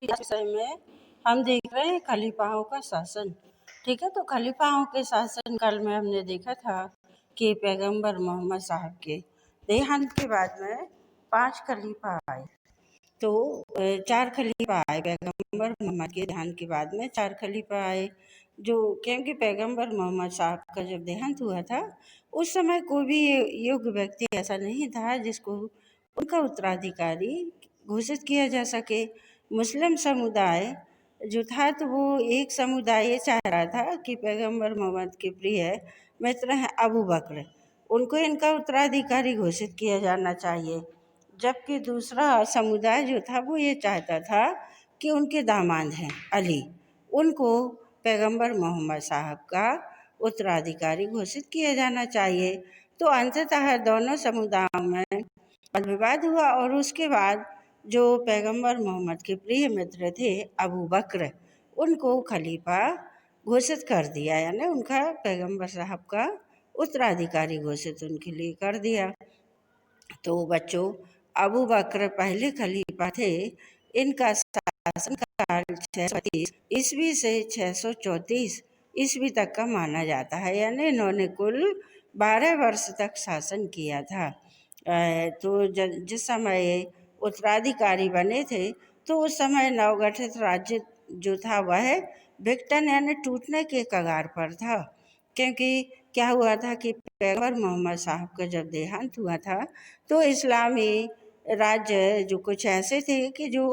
इस विषय में हम देख रहे हैं खलीफाओं का शासन। ठीक है, तो खलीफाओं के शासन काल में हमने देखा था कि पैगंबर मोहम्मद साहब के देहांत के बाद में 5 खलीफा आए। तो 4 खलीफा आए पैगंबर मोहम्मद के देहांत के बाद में 4 खलीफा आए। जो क्योंकि पैगंबर मोहम्मद साहब का जब देहांत हुआ था उस समय कोई भी योग्य व्यक्ति ऐसा नहीं था जिसको उनका उत्तराधिकारी घोषित किया जा सके। मुस्लिम समुदाय जो था तो वो एक समुदाय ये चाह रहा था कि पैगंबर मोहम्मद के प्रिय मित्र हैं अबू बकर, उनको इनका उत्तराधिकारी घोषित किया जाना चाहिए। जबकि दूसरा समुदाय जो था वो ये चाहता था कि उनके दामाद हैं अली, उनको पैगंबर मोहम्मद साहब का उत्तराधिकारी घोषित किया जाना चाहिए। तो अंततः दोनों समुदायों में वाद हुआ और उसके बाद जो पैगंबर मोहम्मद के प्रिय मित्र थे अबू बकर, उनको खलीफा घोषित कर दिया, यानी उनका पैगंबर साहब का उत्तराधिकारी घोषित उनके लिए कर दिया। तो बच्चों, अबू बकर पहले खलीफा थे। इनका शासनकाल 630 ईस्वी से 634 ईस्वी तक का माना जाता है, यानी इन्होंने कुल 12 वर्ष तक शासन किया था। तो जिस समय ये उत्तराधिकारी बने थे तो उस समय नवगठित राज्य जो था वह विघटन यानी टूटने के कगार पर था। क्योंकि क्या हुआ था कि पैगंबर मोहम्मद साहब का जब देहांत हुआ था तो इस्लामी राज्य जो कुछ ऐसे थे कि जो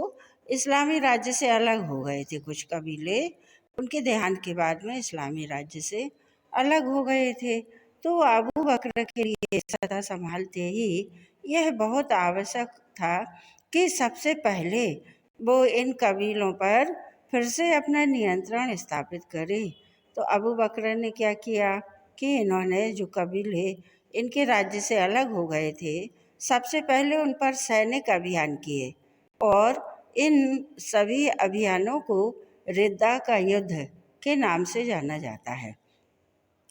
इस्लामी राज्य से अलग हो गए थे, कुछ कबीले उनके देहांत के बाद में इस्लामी राज्य से अलग हो गए थे। तो अबू बकर के लिए सत्ता संभालते ही यह बहुत आवश्यक था कि सबसे पहले वो इन कबीलों पर फिर से अपना नियंत्रण स्थापित करे। तो अबू बकर ने क्या किया कि इन्होंने जो कबीले इनके राज्य से अलग हो गए थे, सबसे पहले उन पर सैनिक अभियान किए और इन सभी अभियानों को रिद्दा का युद्ध के नाम से जाना जाता है।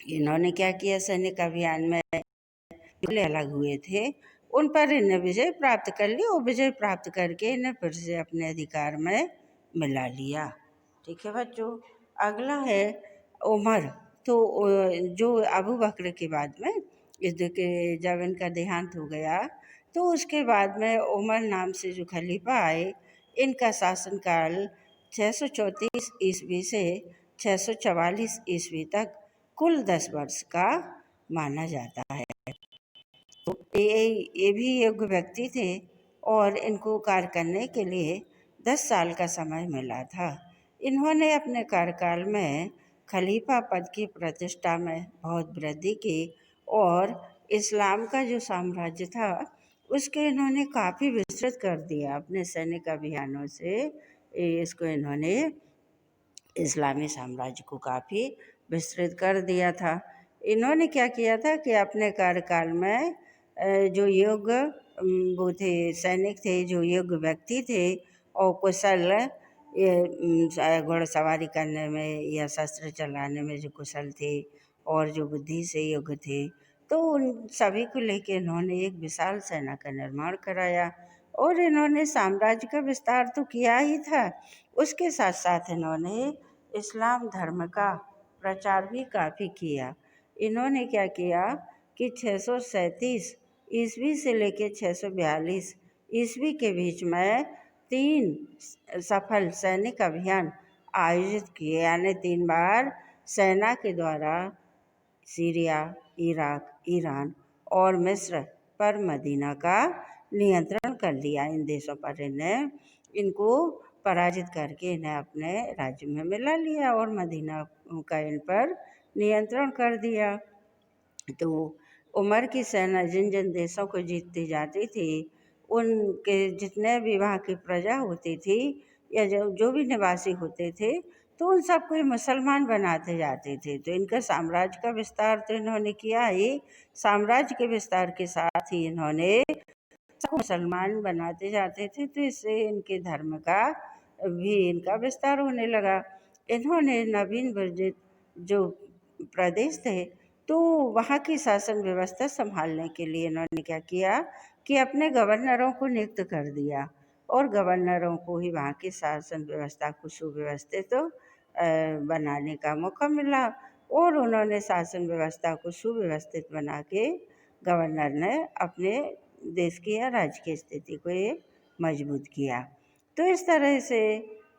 इन्होंने क्या किया, सैनिक अभियान में जो अलग हुए थे उन पर इन्हें विजय प्राप्त कर ली और विजय प्राप्त करके इन्हें फिर से अपने अधिकार में मिला लिया। ठीक है बच्चों, अगला है उमर। तो जो अबू बकर के बाद में युद्ध के जब इनका देहांत हो गया तो उसके बाद में उमर नाम से जो खलीफा आए, इनका शासनकाल 634 ईस्वी से 644 ईस्वी तक कुल 10 वर्ष का माना जाता है। तो ये भी योग्य व्यक्ति थे और इनको कार्य करने के लिए 10 साल का समय मिला था। इन्होंने अपने कार्यकाल में खलीफा पद की प्रतिष्ठा में बहुत वृद्धि की और इस्लाम का जो साम्राज्य था उसके इन्होंने काफ़ी विस्तृत कर दिया। अपने सैनिक अभियानों से इसको इन्होंने इस्लामी साम्राज्य को काफ़ी विस्तृत कर दिया था। इन्होंने क्या किया था कि अपने कार्यकाल में जो योग्य वो थे सैनिक थे, जो योग्य व्यक्ति थे और कुशल घुड़सवारी करने में या शस्त्र चलाने में जो कुशल थे और जो बुद्धि से योग्य थे, तो उन सभी को लेके इन्होंने एक विशाल सेना का निर्माण कराया और इन्होंने साम्राज्य का विस्तार तो किया ही था, उसके साथ साथ इन्होंने इस्लाम धर्म का प्रचार भी काफ़ी किया। इन्होंने क्या किया कि 637 ईस्वी से लेके 642 ईस्वी के बीच में 3 सफल सैनिक अभियान आयोजित किए, यानी 3 बार सेना के द्वारा सीरिया, इराक, ईरान और मिस्र पर मदीना का नियंत्रण कर लिया। इन देशों पर इनको पराजित करके इन्हें अपने राज्य में मिला लिया और मदीना का इन पर नियंत्रण कर दिया। तो उमर की सेना जिन जिन देशों को जीतती जाती थी उनके जितने भी वहाँ की प्रजा होती थी या जो भी निवासी होते थे तो उन सबको मुसलमान बनाते जाते थे। तो इनका साम्राज्य का विस्तार तो इन्होंने किया ही, साम्राज्य के विस्तार के साथ ही इन्होंने सबको मुसलमान बनाते जाते थे, तो इससे इनके धर्म का भी इनका विस्तार होने लगा। इन्होंने नवीन वर्जित जो प्रदेश थे तो वहाँ की शासन व्यवस्था संभालने के लिए इन्होंने क्या किया कि अपने गवर्नरों को नियुक्त कर दिया। और गवर्नरों को ही वहाँ की शासन व्यवस्था को सुव्यवस्थित बनाने का मौका मिला और उन्होंने शासन व्यवस्था को सुव्यवस्थित बना के गवर्नर ने अपने देश की या राज्य की स्थिति को ये मजबूत किया। तो इस तरह से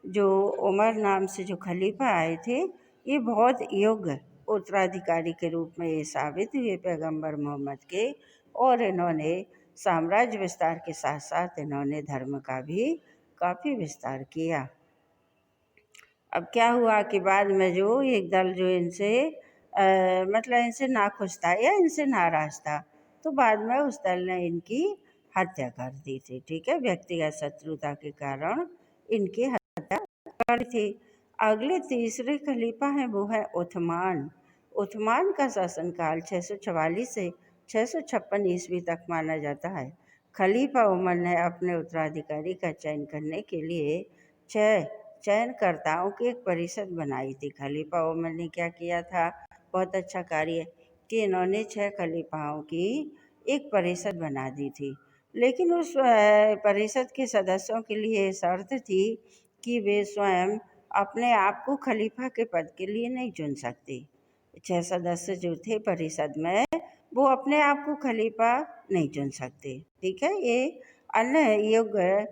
जो उमर नाम से जो खलीफा आए थे, ये बहुत योग्य उत्तराधिकारी के रूप में ये साबित हुए पैगंबर मोहम्मद के, और इन्होंने साम्राज्य विस्तार के साथ साथ इन्होंने धर्म का भी काफ़ी विस्तार किया। अब क्या हुआ कि बाद में जो एक दल जो इनसे मतलब इनसे नाखुश था या इनसे नाराज था, तो बाद में उस दल ने इनकी हत्या कर दी थी। ठीक है, व्यक्तिगत शत्रुता के कारण इनकी हत्या कर दी थी। अगले तीसरे खलीफा हैं वो है उस्मान। उस्मान का शासनकाल 644 से 656 ईस्वी तक माना जाता है। खलीफा उमर ने अपने उत्तराधिकारी का चयन करने के लिए 6 चयनकर्ताओं की एक परिषद बनाई थी। खलीफा उमर ने क्या किया था, बहुत अच्छा कार्य कि इन्होंने 6 खलीफाओं की एक परिषद बना दी थी। लेकिन उस परिषद के सदस्यों के लिए शर्त थी कि वे स्वयं अपने आप को खलीफा के पद के लिए नहीं चुन सकते। 6 सदस्य जो थे परिषद में, वो अपने आप को खलीफा नहीं चुन सकते। ठीक है, ये अन्य योग्य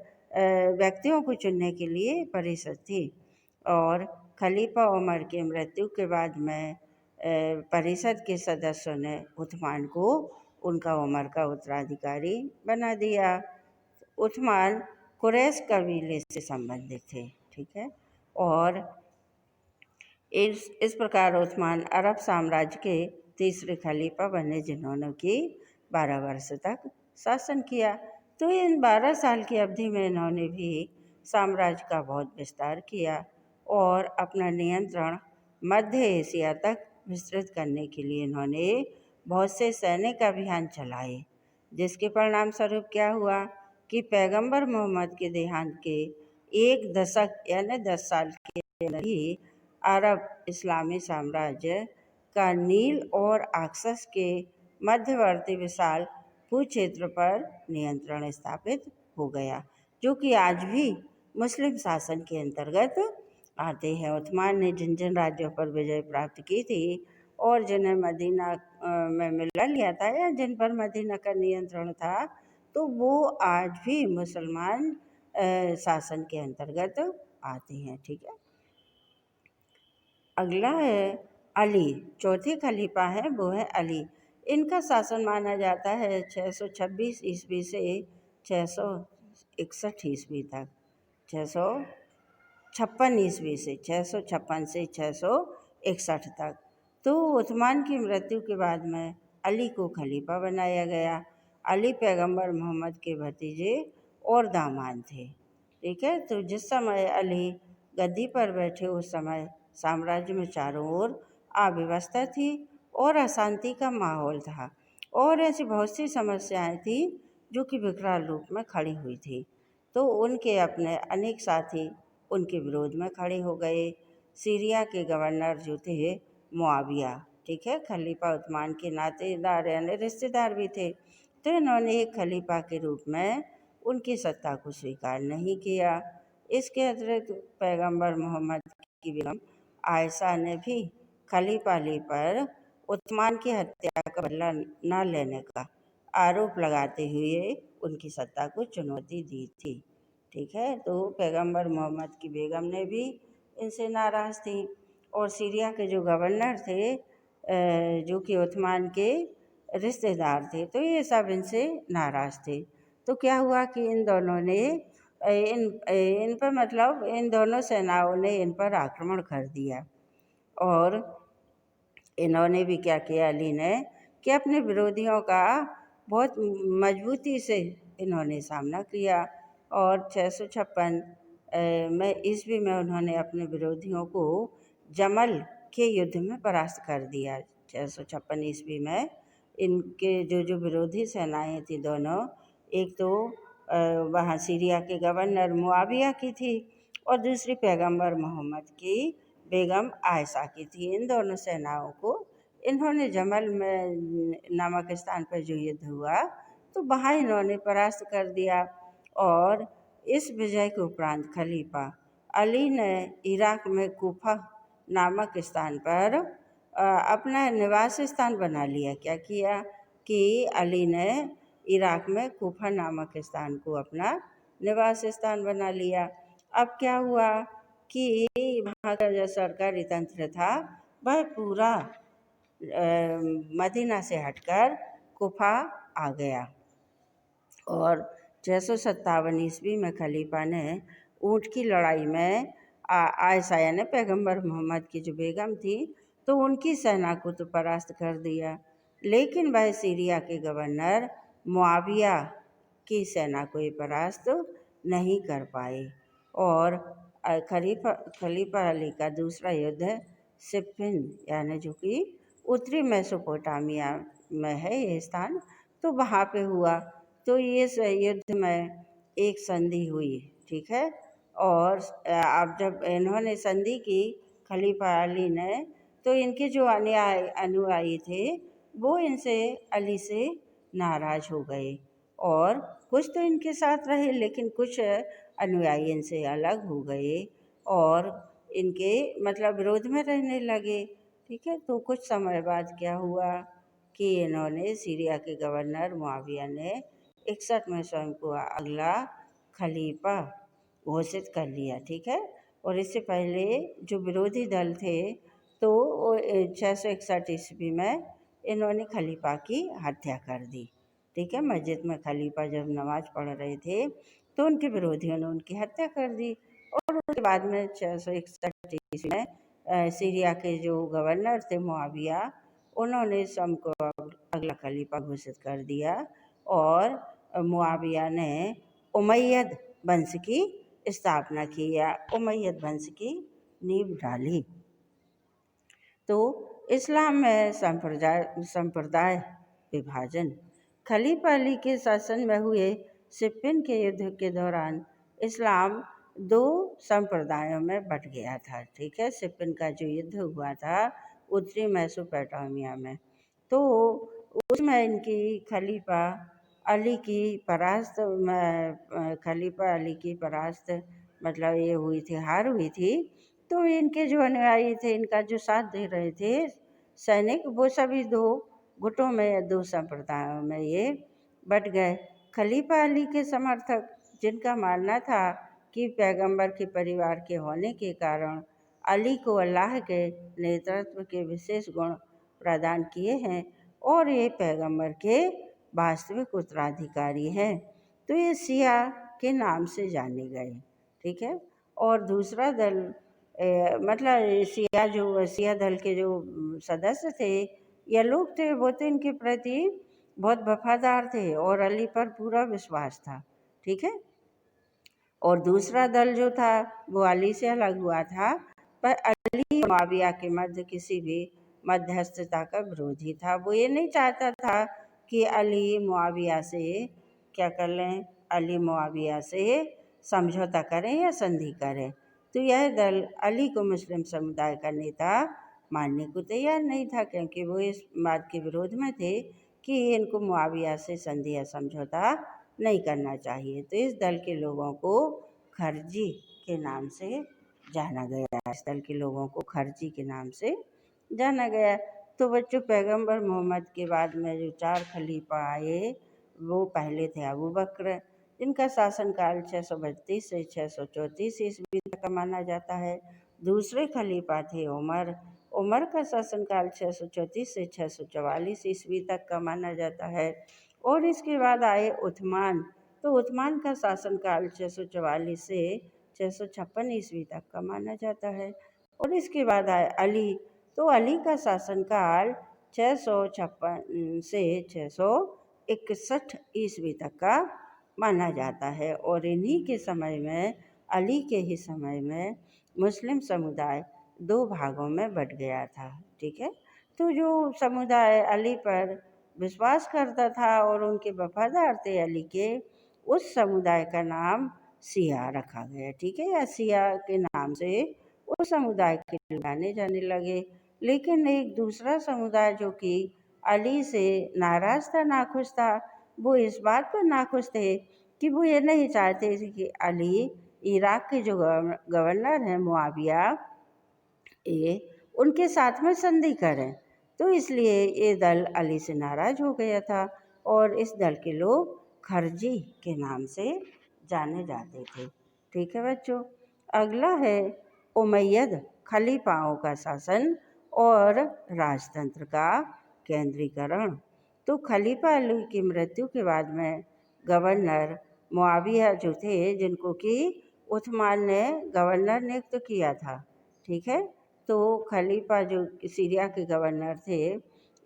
व्यक्तियों को चुनने के लिए परिषद थी। और खलीफा उमर की मृत्यु के बाद में परिषद के सदस्यों ने उस्मान को उनका उमर का उत्तराधिकारी बना दिया। उस्मान कुरैश कबीले से संबंधित थे। ठीक है, और इस प्रकार उस्मान अरब साम्राज्य के तीसरे खलीफा बने जिन्होंने कि 12 वर्ष तक शासन किया। तो इन 12 साल की अवधि में इन्होंने भी साम्राज्य का बहुत विस्तार किया और अपना नियंत्रण मध्य एशिया तक विस्तृत करने के लिए इन्होंने बहुत से सैनिक अभियान चलाए, जिसके परिणाम स्वरूप क्या हुआ कि पैगंबर मोहम्मद के देहांत के 1 दशक यानी 10 साल के अंदर ही अरब इस्लामी साम्राज्य का नील और आक्सस के मध्यवर्ती विशाल भूक्षेत्र पर नियंत्रण स्थापित हो गया, जो कि आज भी मुस्लिम शासन के अंतर्गत आते हैं। उस्मान ने जिन जिन राज्यों पर विजय प्राप्त की थी और जिन्हें मदीना में मिला लिया था या जिन पर मदीना का नियंत्रण था, तो वो आज भी मुसलमान शासन के अंतर्गत आते हैं। ठीक है, अगला है अली। चौथे खलीफा है वो है अली। इनका शासन माना जाता है 626 ईस्वी से 661 ईस्वी तक। 656 ईस्वी से 656 से 661 तक। तो उस्मान की मृत्यु के बाद में अली को खलीफा बनाया गया। अली पैगंबर मोहम्मद के भतीजे और दामाद थे। ठीक है, तो जिस समय अली गद्दी पर बैठे उस समय साम्राज्य में चारों ओर अव्यवस्था थी और अशांति का माहौल था और ऐसी बहुत सी समस्याएं थी जो कि विकराल रूप में खड़ी हुई थी। तो उनके अपने अनेक साथी उनके विरोध में खड़े हो गए। सीरिया के गवर्नर जो थे मुआविया, ठीक है, खलीफा उस्मान के नातेदार यानी रिश्तेदार भी थे। तो इन्होंने एक खलीफा के रूप में उनकी सत्ता को स्वीकार नहीं किया। इसके अतिरिक्त पैगंबर मोहम्मद की बेगम आयशा ने भी खलीफा अली पर उस्मान की हत्या का बदला न लेने का आरोप लगाते हुए उनकी सत्ता को चुनौती दी थी। ठीक है, तो पैगंबर मोहम्मद की बेगम ने भी इनसे नाराज़ थी और सीरिया के जो गवर्नर थे जो कि उस्मान के रिश्तेदार थे, तो ये सब इनसे नाराज़ थे। तो क्या हुआ कि इन दोनों ने इन पर मतलब इन दोनों सेनाओं ने इन पर आक्रमण कर दिया और इन्होंने भी क्या किया, अली ने, कि अपने विरोधियों का बहुत मजबूती से इन्होंने सामना किया और 656 में ईस्वी में उन्होंने अपने विरोधियों को जमल के युद्ध में परास्त कर दिया। 656 ईस्वी में इनके जो विरोधी सेनाएं थी दोनों, एक तो वहाँ सीरिया के गवर्नर मुआविया की थी और दूसरी पैगंबर मोहम्मद की बेगम आयशा की थी। इन दोनों सेनाओं को इन्होंने जमल में नामक स्थान पर जो युद्ध हुआ, तो वहाँ इन्होंने परास्त कर दिया और इस विजय के उपरांत खलीफा अली ने इराक में कूफा नामक स्थान पर अपना निवास स्थान बना लिया। क्या किया कि अली ने इराक में कूफा नामक स्थान को अपना निवास स्थान बना लिया। अब क्या हुआ कि वहाँ का जो सरकारी तंत्र था वह पूरा मदीना से हटकर कूफा आ गया। और 657 ईस्वी में खलीफा ने ऊँट की लड़ाई में आयशा यानी पैगंबर मोहम्मद की जो बेगम थी तो उनकी सेना को तो परास्त कर दिया, लेकिन वह सीरिया के गवर्नर मुआविया की सेना को ये परास्त नहीं कर पाए। और खलीफा अली का दूसरा युद्ध सिप्पिन यानी जो कि उत्तरी मेसोपोटामिया में है ये स्थान, तो वहाँ पे हुआ। तो इस युद्ध में एक संधि हुई, ठीक है। और अब जब इन्होंने संधि की खलीफा अली ने, तो इनके जो अनुयायी थे वो इनसे अली से नाराज हो गए और कुछ तो इनके साथ रहे लेकिन कुछ अनुयायी इनसे अलग हो गए और इनके मतलब विरोध में रहने लगे, ठीक है। तो कुछ समय बाद क्या हुआ कि इन्होंने सीरिया के गवर्नर मुआविया ने 61 में स्वयं को अगला खलीफा घोषित कर लिया, ठीक है। और इससे पहले जो विरोधी दल थे तो 661 ईस्वी में इन्होंने खलीफा की हत्या कर दी, ठीक है। मस्जिद में खलीफा जब नमाज पढ़ रहे थे तो उनके विरोधियों ने उनकी हत्या कर दी। और उसके बाद में 661 ईस्वी में सीरिया के जो गवर्नर थे मुआविया, उन्होंने स्वयं को अगला खलीफा घोषित कर दिया और मुआविया ने उमैयद वंश की स्थापना की या उमैयद वंश की नींव डाली। तो इस्लाम में संप्रदाय विभाजन। खलीफा अली के शासन में हुए सिप्पिन के युद्ध के दौरान इस्लाम 2 संप्रदायों में बट गया था, ठीक है। सिप्पिन का जो युद्ध हुआ था उत्तरी मेसोपोटामिया में, तो उसमें इनकी खलीफा अली की परास्त मतलब ये हुई थी, हार हुई थी। तो इनके जो अनुयायी थे, इनका जो साथ दे रहे थे सैनिक, वो सभी 2 गुटों में 2 संप्रदायों में ये बट गए। खलीफा अली के समर्थक, जिनका मानना था कि पैगंबर के परिवार के होने के कारण अली को अल्लाह के नेतृत्व के विशेष गुण प्रदान किए हैं और ये पैगंबर के वास्तविक उत्तराधिकारी हैं, तो ये शिया के नाम से जाने गए, ठीक है। और दूसरा दल मतलब शिया दल के जो सदस्य थे या लोग थे वो तो इनके प्रति बहुत वफादार थे और अली पर पूरा विश्वास था, ठीक है। और दूसरा दल जो था वो अली से अलग हुआ था, पर अली और मुआविया के मध्य किसी भी मध्यस्थता का विरोधी था। वो ये नहीं चाहता था कि अली मुआविया से क्या कर लें, अली मुआविया से समझौता करें या संधि करें। तो यह दल अली को मुस्लिम समुदाय का नेता मानने को तैयार नहीं था, क्योंकि वो इस बात के विरोध में थे कि इनको मुआविया से संधि या समझौता नहीं करना चाहिए। तो इस दल के लोगों को खरजी के नाम से जाना गया। इस दल के लोगों को खरजी के नाम से जाना गया। तो बच्चों, पैगंबर मोहम्मद के बाद में जो 4 खलीफा आए वो पहले थे अबू बकर, जिनका शासनकाल 632 से 634 ईस्वी तक का माना जाता है। दूसरे खलीफा थे उमर का शासनकाल 634 से 644 ईस्वी तक का माना जाता है। और इसके बाद आए उस्मान, तो उस्मान का शासनकाल 644 से 656 ईस्वी तक का माना जाता है। और इसके बाद आए अली, तो अली का शासनकाल 656 से 661 ईस्वी तक का माना जाता है। और इन्हीं के समय में, अली के ही समय में मुस्लिम समुदाय 2 भागों में बट गया था, ठीक है। तो जो समुदाय अली पर विश्वास करता था और उनके वफादार थे अली के, उस समुदाय का नाम शिया रखा गया, ठीक है, या शिया के नाम से उस समुदाय के लोग जाने लगे। लेकिन एक दूसरा समुदाय जो कि अली से नाराज था, नाखुश था, वो इस बात पर नाखुश थे कि वो ये नहीं चाहते थे कि अली इराक के जो गवर्नर हैं मुआविया ये उनके साथ में संधि करें। तो इसलिए ये दल अली से नाराज हो गया था और इस दल के लोग खरजी के नाम से जाने जाते थे। ठीक है बच्चों, अगला है उमैयद खलीफाओं का शासन और राजतंत्र का केंद्रीकरण। तो खलीफा अली की मृत्यु के बाद में गवर्नर मुआविया जो थे, जिनको कि उस्मान ने गवर्नर नियुक्त किया था, ठीक है, तो खलीफा जो सीरिया के गवर्नर थे,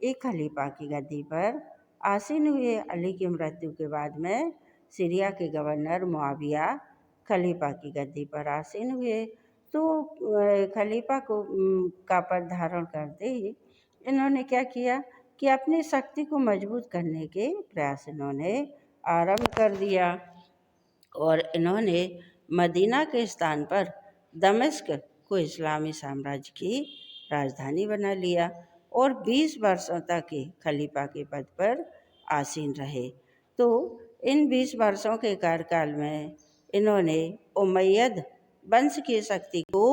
एक खलीफा की गद्दी पर आसीन हुए। अली की मृत्यु के बाद में सीरिया के गवर्नर मुआविया खलीफा की गद्दी पर आसीन हुए। तो खलीफा को का पद धारण करते ही इन्होंने क्या किया कि अपनी शक्ति को मजबूत करने के प्रयास इन्होंने आरंभ कर दिया और इन्होंने मदीना के स्थान पर दमिश्क को इस्लामी साम्राज्य की राजधानी बना लिया और 20 वर्षों तक ये खलीफा के पद पर आसीन रहे। तो इन 20 वर्षों के कार्यकाल में इन्होंने उमैयद वंश की शक्ति को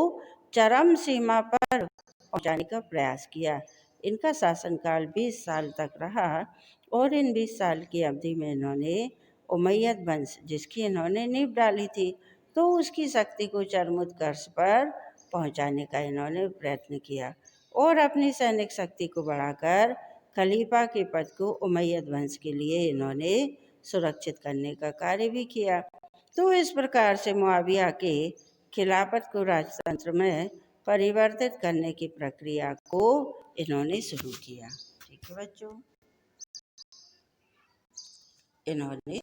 चरम सीमा पर पहुंचाने का प्रयास किया। इनका शासनकाल 20 साल तक रहा और इन 20 साल की अवधि में इन्होंने उमैयद वंश, जिसकी इन्होंने नींव डाली थी, तो उसकी शक्ति को चरमोत्कर्ष पर पहुंचाने का इन्होंने प्रयत्न किया और अपनी सैनिक शक्ति को बढ़ाकर खलीफा के पद को उमैयद वंश के लिए इन्होंने सुरक्षित करने का कार्य भी किया। तो इस प्रकार से मुआविया के खिलाफत को राजतंत्र में परिवर्तित करने की प्रक्रिया को इन्होंने शुरू किया। ठीक है बच्चों, इन्होंने